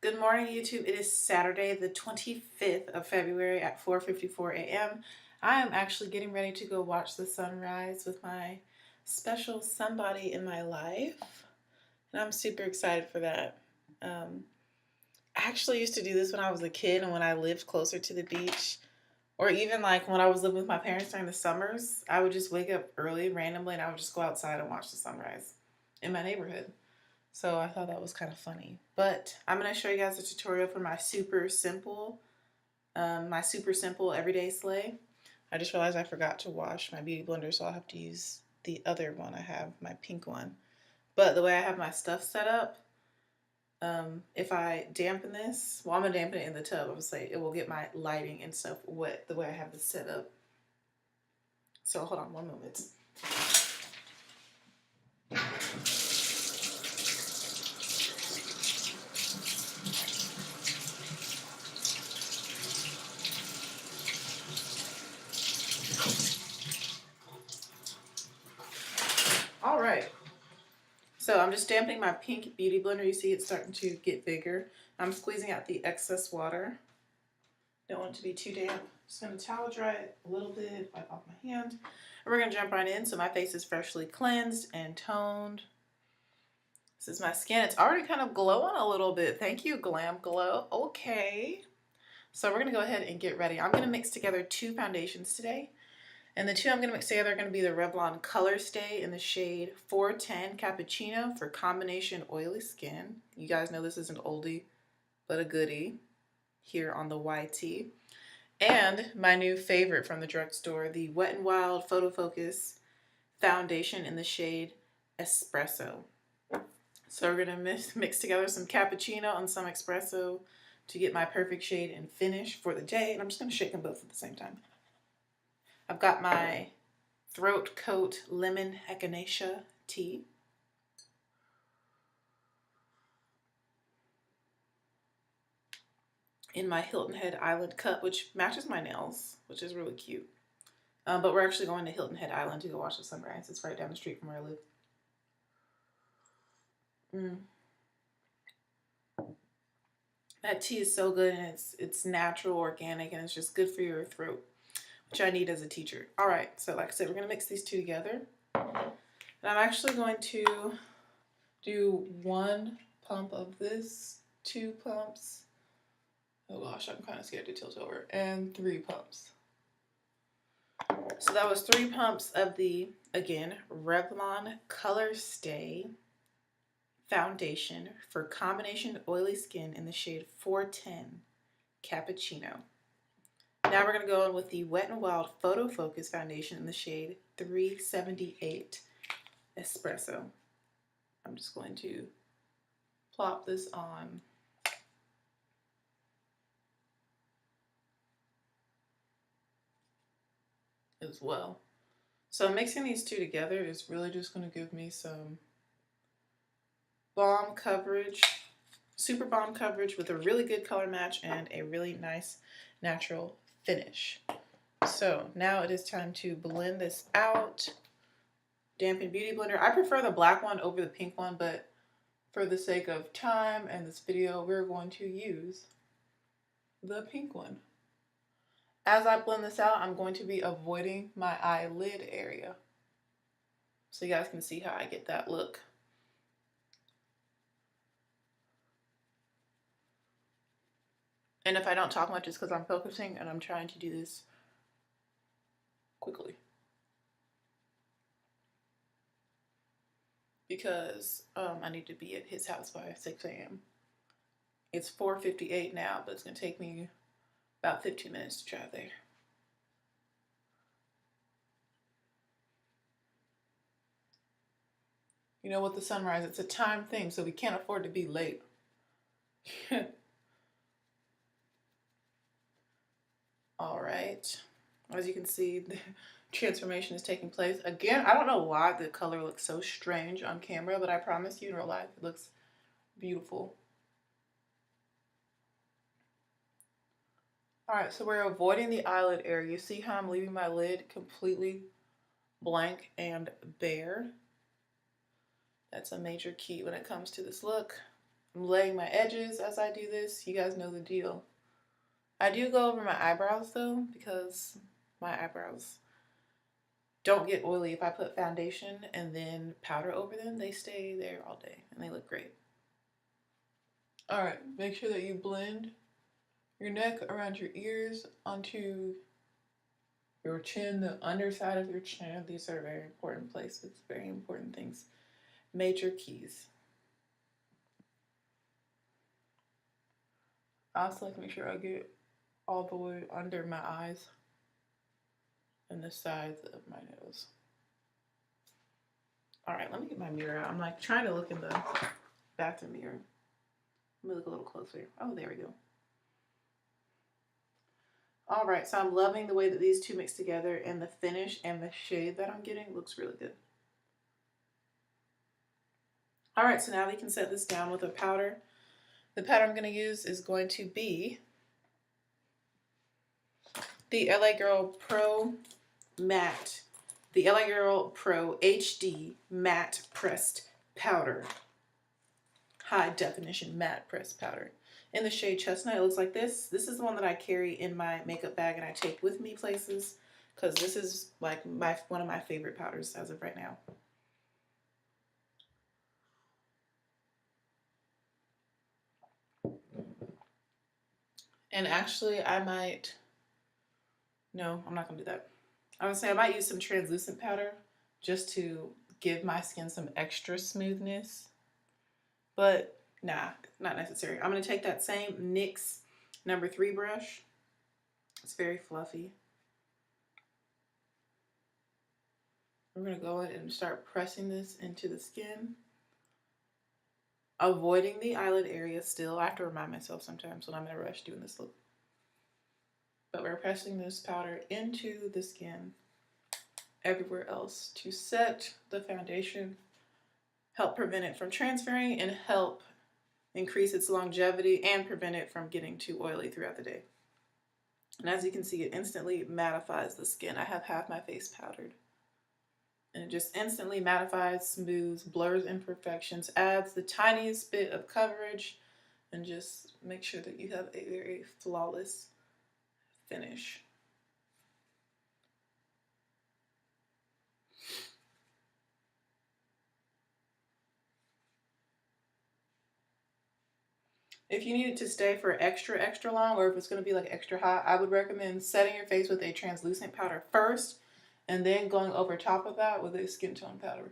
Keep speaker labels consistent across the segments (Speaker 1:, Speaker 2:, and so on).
Speaker 1: Good morning, YouTube. It is Saturday, the 25th of February at 4:54 a.m. I am actually getting ready to go watch the sunrise with my special somebody in my life, and I'm super excited for that. I actually used to do this when I was a kid and when I lived closer to the beach, or even like when I was living with my parents during the summers. I would just wake up early randomly and I would just go outside and watch the sunrise in my neighborhood. So I thought that was kind of funny. But I'm going to show you guys a tutorial for my super simple everyday sleigh. I just realized I forgot to wash my beauty blender, so I'll have to use the other one I have, my pink one. But the way I have my stuff set up, if I dampen this, well, I'm going to dampen it in the tub, obviously. It will get my lighting and stuff wet the way I have this set up. So hold on one moment. All right. So I'm just dampening my pink beauty blender. You see it's starting to get bigger. I'm squeezing out the excess water. Don't want it to be too damp. Just going to towel dry it a little bit, wipe off my hand. And we're going to jump right in. So my face is freshly cleansed and toned. This is my skin. It's already kind of glowing a little bit. Thank you, Glam Glow. Okay. So we're going to go ahead and get ready. I'm going to mix together two foundations today. And the two I'm going to mix together are going to be the Revlon ColorStay in the shade 410 Cappuccino for combination oily skin. You guys know this is an oldie but a goodie here on the YT. And my new favorite from the drugstore, the Wet n Wild PhotoFocus foundation in the shade Espresso. So we're going to mix together some cappuccino and some espresso to get my perfect shade and finish for the day. And I'm just going to shake them both at the same time. I've got my Throat Coat Lemon Echinacea tea. In my Hilton Head Island cup, which matches my nails, which is really cute. But we're actually going to Hilton Head Island to go watch the sunrise. It's right down the street from where I live. That tea is so good, and it's natural, organic, and it's just good for your throat, which I need as a teacher. All right, so like I said, we're going to mix these two together. And I'm actually going to do 1 pump of this, 2 pumps. Oh gosh, I'm kind of scared to tilt over. And 3 pumps. So that was 3 pumps of the, again, Revlon ColorStay foundation for combination oily skin in the shade 410 Cappuccino. Now we're going to go in with the Wet n Wild PhotoFocus foundation in the shade 378 Espresso. I'm just going to plop this on. As well. So mixing these two together is really just going to give me some balm coverage, super balm coverage with a really good color match and a really nice natural finish. So now it is time to blend this out. Dampen Beauty Blender. I prefer the black one over the pink one, but for the sake of time and this video, we're going to use the pink one. As I blend this out, I'm going to be avoiding my eyelid area, so you guys can see how I get that look. And if I don't talk much, it's because I'm focusing and I'm trying to do this quickly. Because I need to be at his house by 6 a.m. It's 4:58 now, but it's going to take me about 15 minutes to drive there. You know, with the sunrise, it's a time thing, so we can't afford to be late. All right. As you can see, the transformation is taking place. Again, I don't know why the color looks so strange on camera, but I promise you in real life, it looks beautiful. All right, so we're avoiding the eyelid area. You see how I'm leaving my lid completely blank and bare? That's a major key when it comes to this look. I'm laying my edges as I do this. You guys know the deal. I do go over my eyebrows though, because my eyebrows don't get oily. If I put foundation and then powder over them, they stay there all day and they look great. All right, make sure that you blend your neck around your ears onto your chin, the underside of your chin. These are very important places, very important things. Major keys. I also like to make sure I get all the way under my eyes and the sides of my nose. All right, let me get my mirror out. I'm like trying to look in the bathroom mirror. Let me look a little closer. Oh, there we go. All right, so I'm loving the way that these two mix together, and the finish and the shade that I'm getting looks really good. All right, so now we can set this down with a powder. The powder I'm going to use is going to be the LA Girl Pro Matte, the LA Girl Pro HD Matte Pressed Powder. High definition matte pressed powder. In the shade Chestnut, it looks like this. This is the one that I carry in my makeup bag and I take with me places, because this is like one of my favorite powders as of right now. And actually I might, no, I'm not gonna do that. I would say I might use some translucent powder just to give my skin some extra smoothness, but nah, not necessary. I'm gonna take that same NYX number 3 brush. It's very fluffy. We're gonna go ahead and start pressing this into the skin, avoiding the eyelid area still. I have to remind myself sometimes when I'm in a rush doing this look. But we're pressing this powder into the skin everywhere else to set the foundation, help prevent it from transferring, and help increase its longevity and prevent it from getting too oily throughout the day. And as you can see, it instantly mattifies the skin. I have half my face powdered. And it just instantly mattifies, smooths, blurs imperfections, adds the tiniest bit of coverage, and just make sure that you have a very flawless finish. If you need it to stay for extra long, or if it's going to be like extra hot, I would recommend setting your face with a translucent powder first and then going over top of that with a skin tone powder.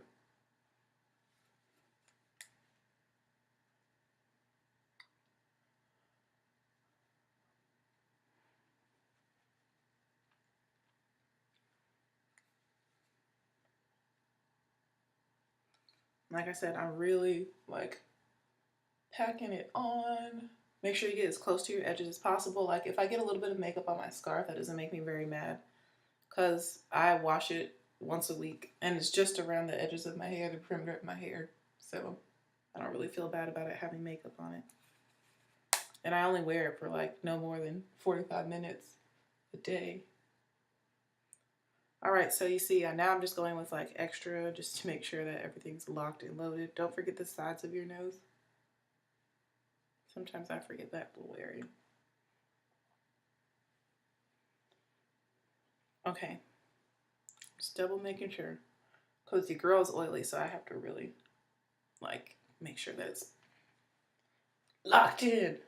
Speaker 1: Like I said, I'm really like packing it on. Make sure you get as close to your edges as possible. Like if I get a little bit of makeup on my scarf, that doesn't make me very mad, because I wash it once a week and it's just around the edges of my hair, the perimeter of my hair. So I don't really feel bad about it having makeup on it. And I only wear it for like no more than 45 minutes a day. All right, so you see, now I'm just going with like extra just to make sure that everything's locked and loaded. Don't forget the sides of your nose. Sometimes I forget that little area. Okay, just double making sure, because your girl's oily, so I have to really like make sure that it's locked in.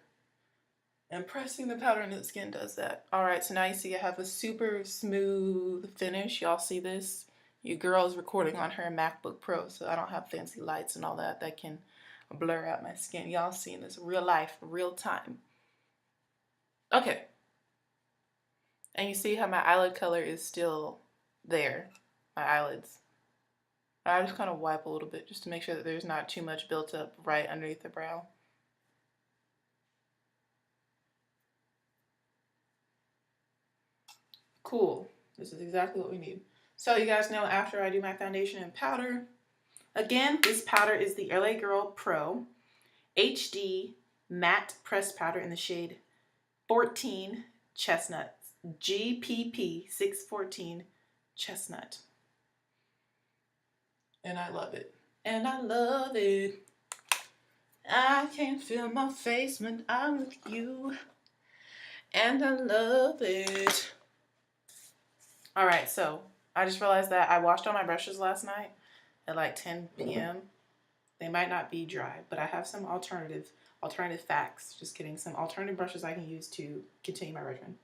Speaker 1: And pressing the powder into the skin does that. All right, so now you see I have a super smooth finish. Y'all see this? Your girl is recording on her MacBook Pro, so I don't have fancy lights and all that that can blur out my skin. Y'all seeing this real life, real time. Okay. And you see how my eyelid color is still there, my eyelids. I just kind of wipe a little bit just to make sure that there's not too much built up right underneath the brow. Cool. This is exactly what we need. So you guys know, after I do my foundation and powder, again, this powder is the LA Girl Pro HD Matte Pressed Powder in the shade 14 Chestnut. GPP 614 Chestnut. And I love it. And I love it. I can't feel my face when I'm with you, and I love it. All right, so I just realized that I washed all my brushes last night at like 10 p.m. They might not be dry, but I have some alternative facts. Just kidding. Some alternative brushes I can use to continue my regimen.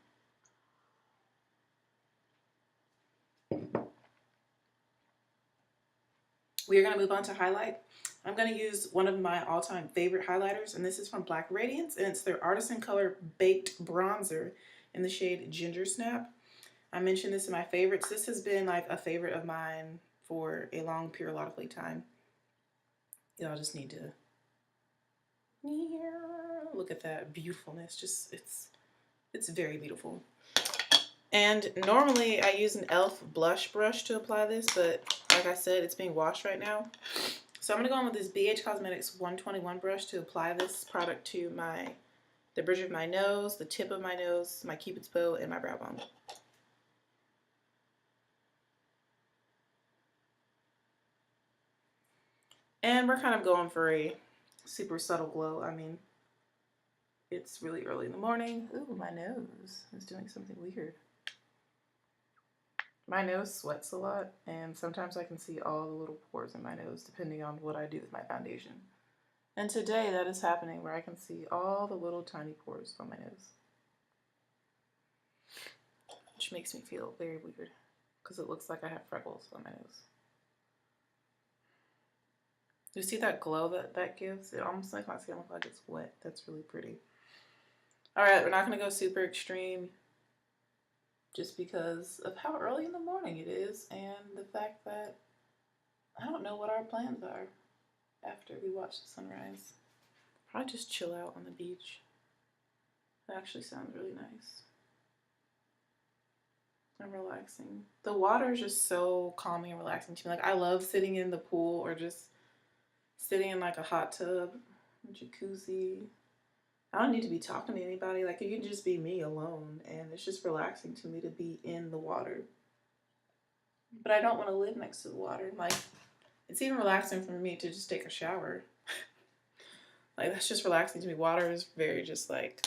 Speaker 1: We are going to move on to highlight. I'm going to use one of my all-time favorite highlighters, and this is from Black Radiance, and it's their Artisan Color Baked Bronzer in the shade Gingersnap. I mentioned this in my favorites. This has been like a favorite of mine for a long periodically time. Y'all just need to look at that beautifulness. Just it's very beautiful. And normally I use an e.l.f. blush brush to apply this, but like I said, it's being washed right now. So I'm gonna go in with this BH Cosmetics 121 brush to apply this product to the bridge of my nose, the tip of my nose, my cupid's bow, and my brow bone. And we're kind of going for a super subtle glow. I mean, it's really early in the morning. Ooh, my nose is doing something weird. My nose sweats a lot, and sometimes I can see all the little pores in my nose depending on what I do with my foundation. And today that is happening where I can see all the little tiny pores on my nose. Which makes me feel very weird because it looks like I have freckles on my nose. You see that glow that gives? It almost makes my skin look like it's wet. That's really pretty. Alright, we're not going to go super extreme just because of how early in the morning it is and the fact that I don't know what our plans are after we watch the sunrise. Probably just chill out on the beach. That actually sounds really nice and relaxing. The water is just so calming and relaxing to me. Like, I love sitting in the pool or just sitting in like a hot tub, jacuzzi. I don't need to be talking to anybody. Like, it can just be me alone, and it's just relaxing to me to be in the water. But I don't want to live next to the water. Like, it's even relaxing for me to just take a shower. Like, that's just relaxing to me. Water is very just like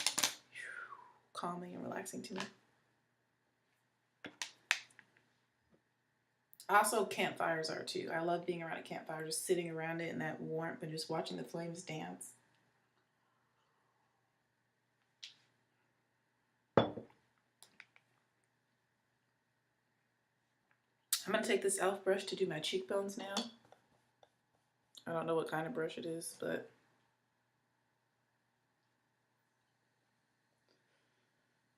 Speaker 1: calming and relaxing to me. Also, campfires are too. I love being around a campfire, just sitting around it in that warmth and just watching the flames dance. I'm going to take this e.l.f. brush to do my cheekbones now. I don't know what kind of brush it is, but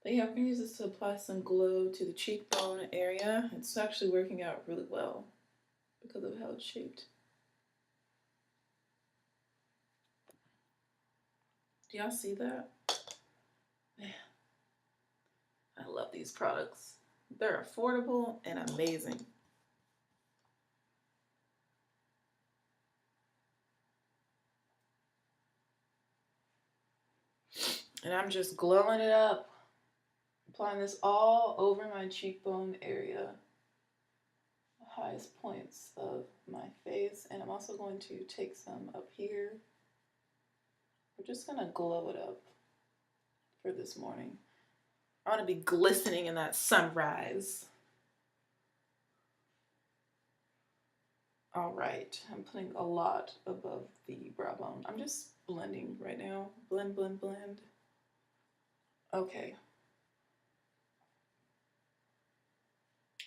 Speaker 1: yeah, I'm going to use this to apply some glow to the cheekbone area. It's actually working out really well because of how it's shaped. Do y'all see that? Man, I love these products. They're affordable and amazing. And I'm just glowing it up. Applying this all over my cheekbone area. The highest points of my face. And I'm also going to take some up here. We're just going to glow it up for this morning. I want to be glistening in that sunrise. All right, I'm putting a lot above the brow bone. I'm just blending right now. Blend, blend, blend. Okay.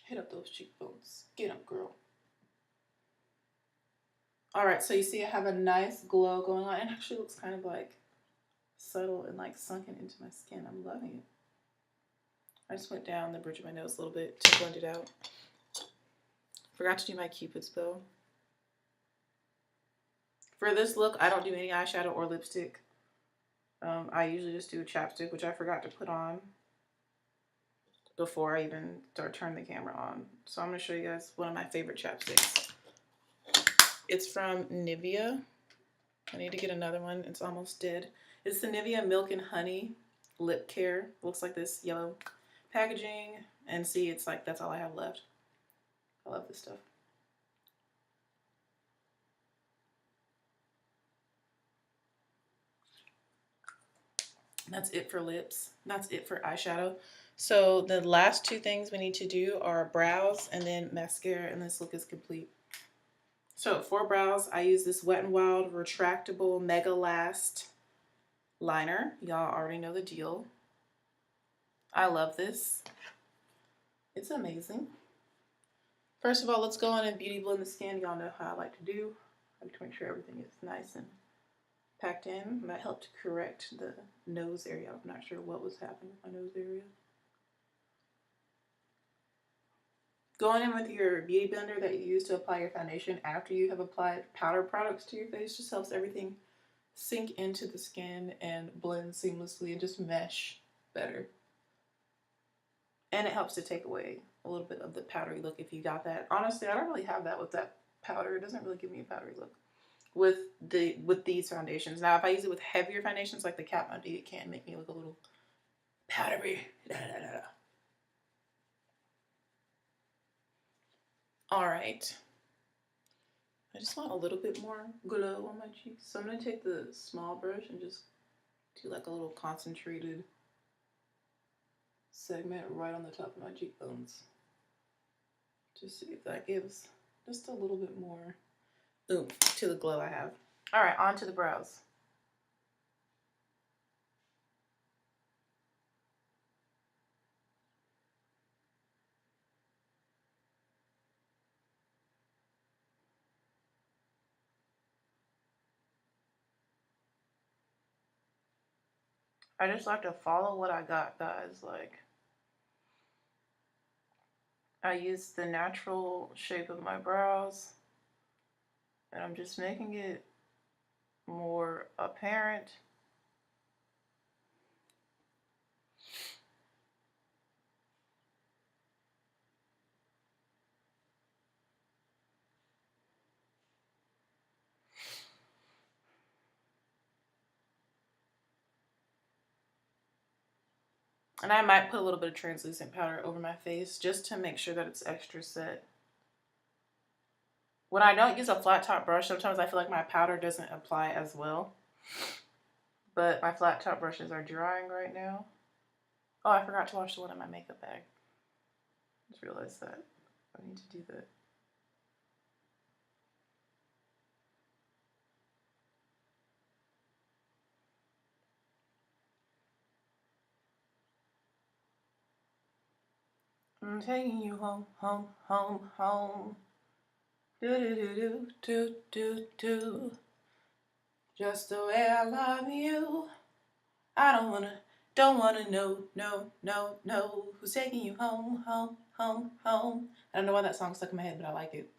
Speaker 1: Hit up those cheekbones. Get them, girl. All right, so you see I have a nice glow going on. It actually looks kind of like subtle and like sunken into my skin. I'm loving it. I just went down the bridge of my nose a little bit to blend it out. Forgot to do my cupid's bow. For this look, I don't do any eyeshadow or lipstick. I usually just do a chapstick, which I forgot to put on before I even turn the camera on. So I'm going to show you guys one of my favorite chapsticks. It's from Nivea. I need to get another one. It's almost dead. It's the Nivea Milk and Honey Lip Care. Looks like this yellow packaging. And see, it's like that's all I have left. I love this stuff. That's it for lips. That's it for eyeshadow. So the last two things we need to do are brows and then mascara, and this look is complete. So for brows, I use this Wet n Wild Retractable Megalast liner. Y'all already know the deal. I love this. It's amazing. First of all, let's go on and beauty blend the skin. Y'all know how I like to do. I like to make sure everything is nice and packed in. That helped correct the nose area. I'm not sure what was happening with my nose area. Going in with your beauty blender that you use to apply your foundation after you have applied powder products to your face just helps everything sink into the skin and blend seamlessly and just mesh better. And it helps to take away a little bit of the powdery look if you got that. Honestly, I don't really have that with that powder. It doesn't really give me a powdery look with these foundations. Now, if I use it with heavier foundations like the Kat Von D, it can make me look a little powdery. All right. I just want a little bit more glow on my cheeks. So I'm going to take the small brush and just do like a little concentrated segment right on the top of my cheekbones. Just see if that gives just a little bit more oomph to the glow I have. All right, on to the brows. I just like to follow what I got, guys. Like, I use the natural shape of my brows, and I'm just making it more apparent. And I might put a little bit of translucent powder over my face just to make sure that it's extra set. When I don't use a flat top brush, sometimes I feel like my powder doesn't apply as well. But my flat top brushes are drying right now. Oh, I forgot to wash the one in my makeup bag. Just realized that. I need to do that. I'm taking you home, home, home, home. Do do do do do do do. Just the way I love you. I don't wanna know, no, no, no. Who's taking you home, home, home, home? I don't know why that song's stuck in my head, but I like it.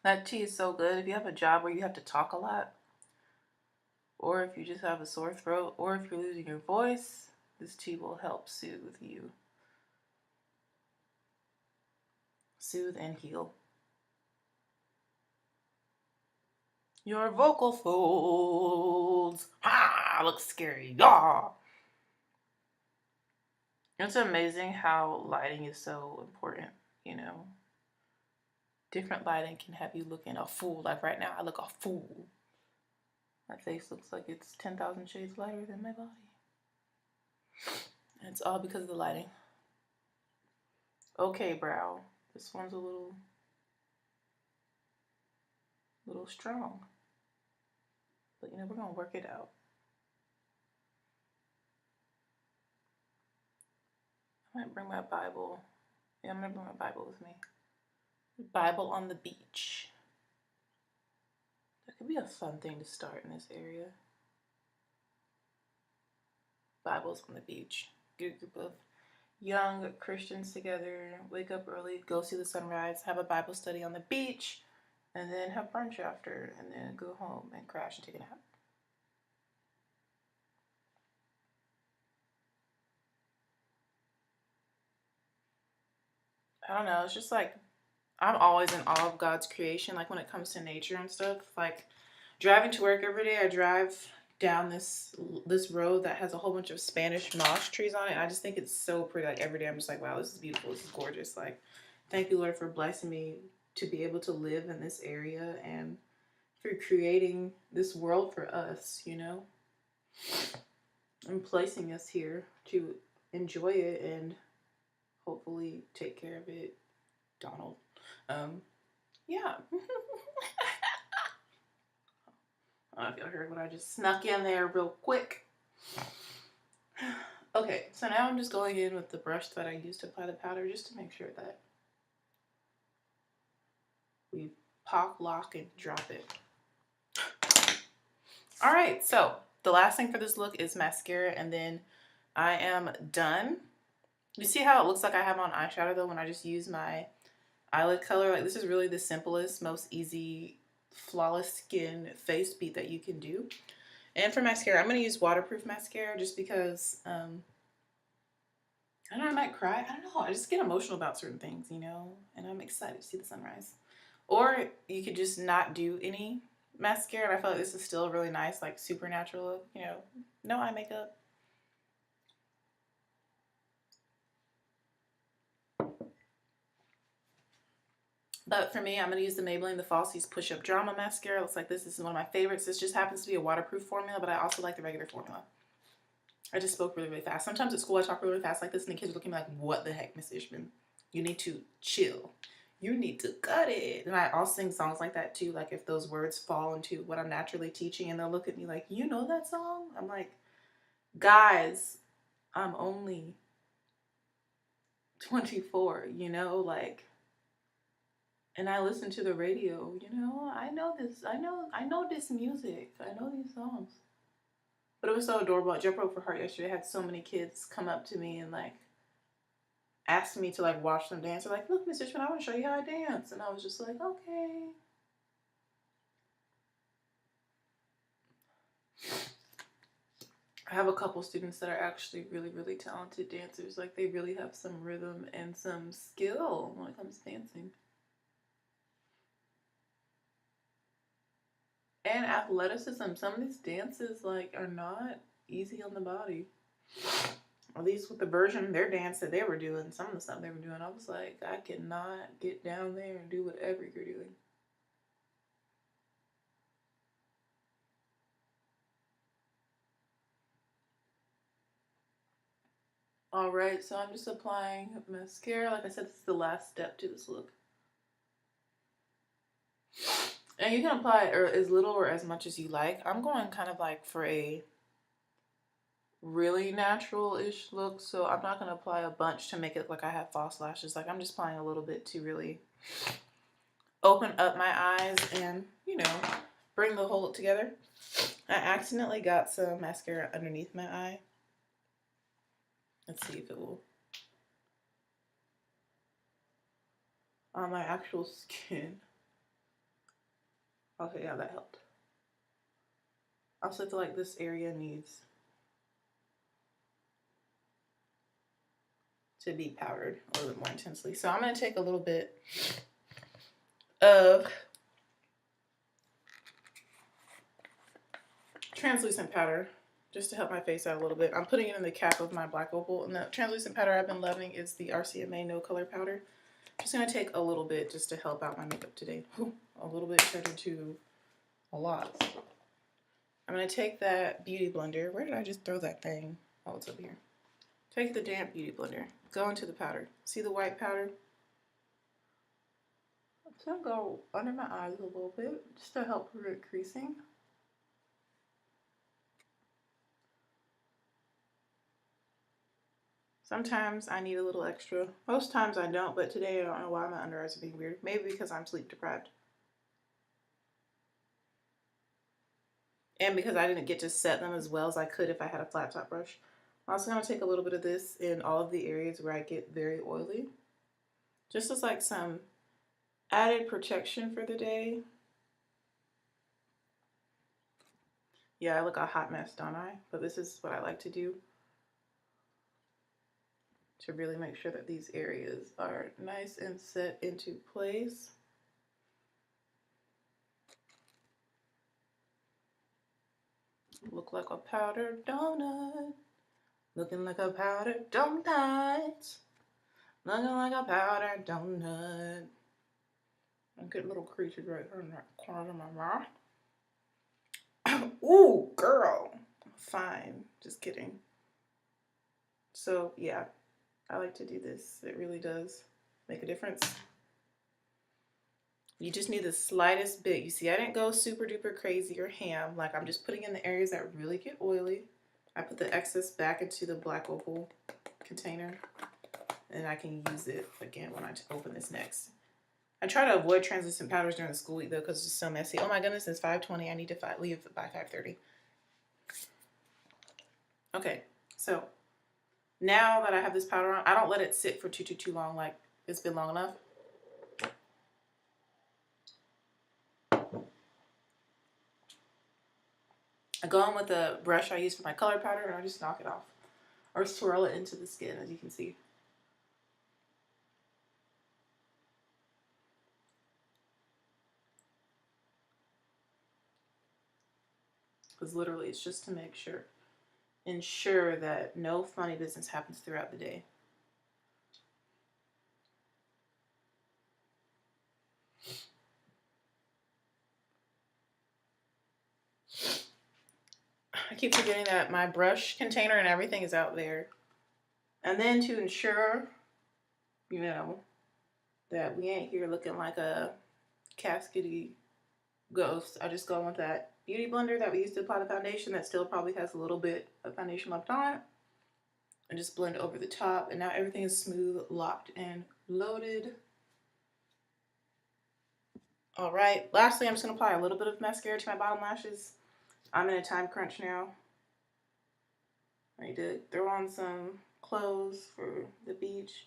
Speaker 1: That tea is so good. If you have a job where you have to talk a lot, or if you just have a sore throat, or if you're losing your voice, this tea will help soothe you. Soothe and heal. Your vocal folds. Ah, looks scary. Ah. It's amazing how lighting is so important, you know. Different lighting can have you looking a fool. Like right now, I look a fool. My face looks like it's 10,000 shades lighter than my body. And it's all because of the lighting. Okay, brow. This one's a little strong. But you know, we're gonna work it out. I might bring my Bible. Yeah, I'm gonna bring my Bible with me. Bible on the beach. That could be a fun thing to start in this area. Bibles on the beach. Get a group of young Christians together, wake up early, go see the sunrise, have a Bible study on the beach, and then have brunch after, and then go home and crash and take a nap. I don't know, it's just like, I'm always in awe of God's creation, like when it comes to nature and stuff. Like driving to work every day, I drive down this road that has a whole bunch of Spanish moss trees on it. I just think it's so pretty. Like every day I'm just like, wow, this is beautiful, this is gorgeous. Like Thank you, Lord, for blessing me to be able to live in this area and for creating this world for us, you know, and placing us here to enjoy it and hopefully take care of it, Donald. Yeah. I don't know if y'all heard what I just snuck in there real quick. Okay, so now I'm just going in with the brush that I used to apply the powder just to make sure that we pop, lock, and drop it. All right, so the last thing for this look is mascara, and then I am done. You see how it looks like I have on eyeshadow though when I just use my eyelid color? Like, this is really the simplest, most easy, flawless skin face beat that you can do. And for mascara, I'm going to use waterproof mascara just because, I don't know, I might cry. I don't know. I just get emotional about certain things, you know, and I'm excited to see the sunrise. Or you could just not do any mascara, and I feel like this is still a really nice, like, supernatural look, you know, no eye makeup. But for me, I'm going to use the Maybelline The Falsies Push Up Drama Mascara. Looks like this is one of my favorites. This just happens to be a waterproof formula, but I also like the regular formula. I just spoke really, really fast. Sometimes at school I talk really fast like this and the kids are looking at me like, what the heck, Miss Ishman? You need to chill. You need to cut it. And I also sing songs like that too. Like if those words fall into what I'm naturally teaching and they'll look at me like, you know that song? I'm like, guys, I'm only 24, you know, like, and I listen to the radio, you know, I know this music. I know these songs. But it was so adorable. At Jump Rope for Heart yesterday, I had so many kids come up to me and like ask me to like watch them dance. They're like, look, Miss Richmond, I want to show you how I dance. And I was just like, okay. I have a couple students that are actually really, really talented dancers. Like they really have some rhythm and some skill when it comes to dancing. And athleticism. Some of these dances like are not easy on the body. At least with the version, their dance that they were doing, some of the stuff they were doing, I was like, I cannot get down there and do whatever you're doing. All right, so I'm just applying mascara. Like I said, this is the last step to this look. And you can apply it as little or as much as you like. I'm going kind of like for a really natural-ish look, so I'm not going to apply a bunch to make it look like I have false lashes. Like I'm just applying a little bit to really open up my eyes and, you know, bring the whole look together. I accidentally got some mascara underneath my eye. Let's see if it will. On my actual skin. Okay, yeah, that helped. I also feel like this area needs to be powdered a little bit more intensely. So I'm going to take a little bit of translucent powder just to help my face out a little bit. I'm putting it in the cap of my black opal, and the translucent powder I've been loving is the RCMA No Color Powder. Just going to take a little bit just to help out my makeup today. A little bit turned into a lot. I'm going to take that beauty blender. Where did I just throw that thing? Oh, it's over here. Take the damp beauty blender. Go into the powder. See the white powder? I'm just going to go under my eyes a little bit just to help prevent creasing. Sometimes I need a little extra. Most times I don't, but today I don't know why my under eyes are being weird. Maybe because I'm sleep deprived. And because I didn't get to set them as well as I could if I had a flat top brush. I'm also going to take a little bit of this in all of the areas where I get very oily. Just as like some added protection for the day. Yeah, I look a hot mess, don't I? But this is what I like to do to really make sure that these areas are nice and set into place. Look like a powdered donut. Looking like a powdered donut. Looking like a powdered donut. I get little creases right here in the corner of my mouth. Ooh, girl. Fine. Just kidding. So, yeah. I like to do this. It really does make a difference. You just need the slightest bit. You see, I didn't go super duper crazy or ham. Like, I'm just putting in the areas that really get oily. I put the excess back into the black opal container. And I can use it again when I open this next. I try to avoid translucent powders during the school week though, because it's just so messy. Oh my goodness, it's 5:20. I need to leave by 5:30. Okay, so now that I have this powder on, I don't let it sit for too long, like it's been long enough. I go in with the brush I use for my color powder and I just knock it off. Or swirl it into the skin, as you can see. Because literally it's just to make sure, ensure that no funny business happens throughout the day. I keep forgetting that my brush container and everything is out there. And then to ensure, you know, that we ain't here looking like a caskety ghost, I just go with that beauty blender that we used to apply the foundation that still probably has a little bit of foundation left on it. And just blend over the top. And now everything is smooth, locked, and loaded. All right, lastly, I'm just gonna apply a little bit of mascara to my bottom lashes. I'm in a time crunch now. I need to throw on some clothes for the beach.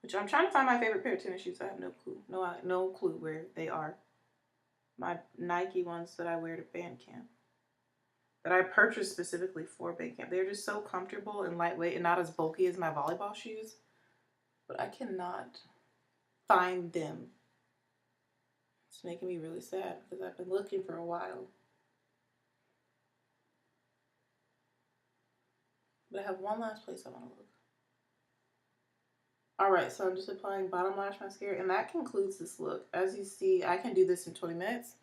Speaker 1: Which I'm trying to find my favorite pair of tennis shoes. I have no clue. No clue where they are. My Nike ones that I wear to band camp. That I purchased specifically for band camp. They're just so comfortable and lightweight and not as bulky as my volleyball shoes. But I cannot find them. It's making me really sad because I've been looking for a while. But I have one last place I want to look. Alright, so I'm just applying bottom lash mascara, and that concludes this look. As you see, I can do this in 20 minutes.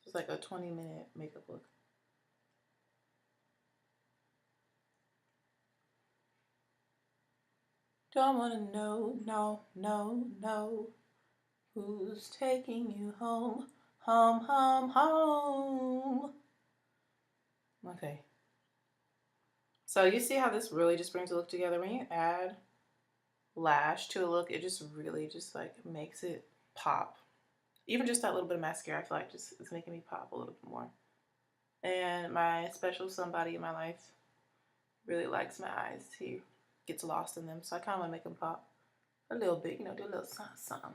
Speaker 1: It's like a 20-minute makeup look. Don't want to know, no, who's taking you home, home. Okay. So you see how this really just brings a look together? When you add lash to a look, it just really just like makes it pop. Even just that little bit of mascara, I feel like just it's making me pop a little bit more. And my special somebody in my life really likes my eyes. He gets lost in them, so I kind of want to make them pop a little bit, you know, do a little something.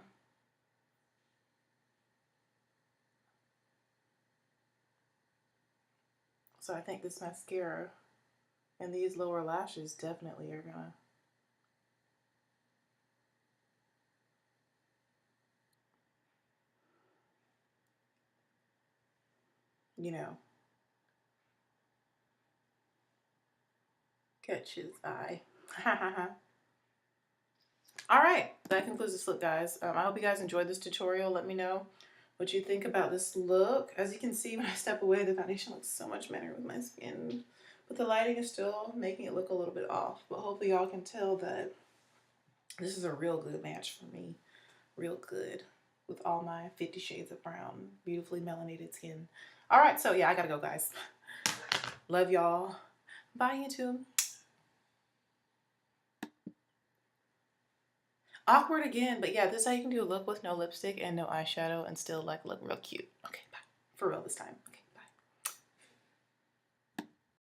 Speaker 1: So I think this mascara and these lower lashes definitely are gonna you know, catch his eye. Alright, that concludes this look, guys. I hope you guys enjoyed this tutorial. Let me know what you think about this look. As you can see, when I step away, the foundation looks so much better with my skin. But the lighting is still making it look a little bit off. But hopefully y'all can tell that this is a real good match for me. Real good. With all my 50 shades of brown, beautifully melanated skin. Alright, so yeah, I gotta go, guys. Love y'all. Bye, YouTube. Awkward again, but yeah, this is how you can do a look with no lipstick and no eyeshadow and still like look real cute. Okay, bye. For real this time.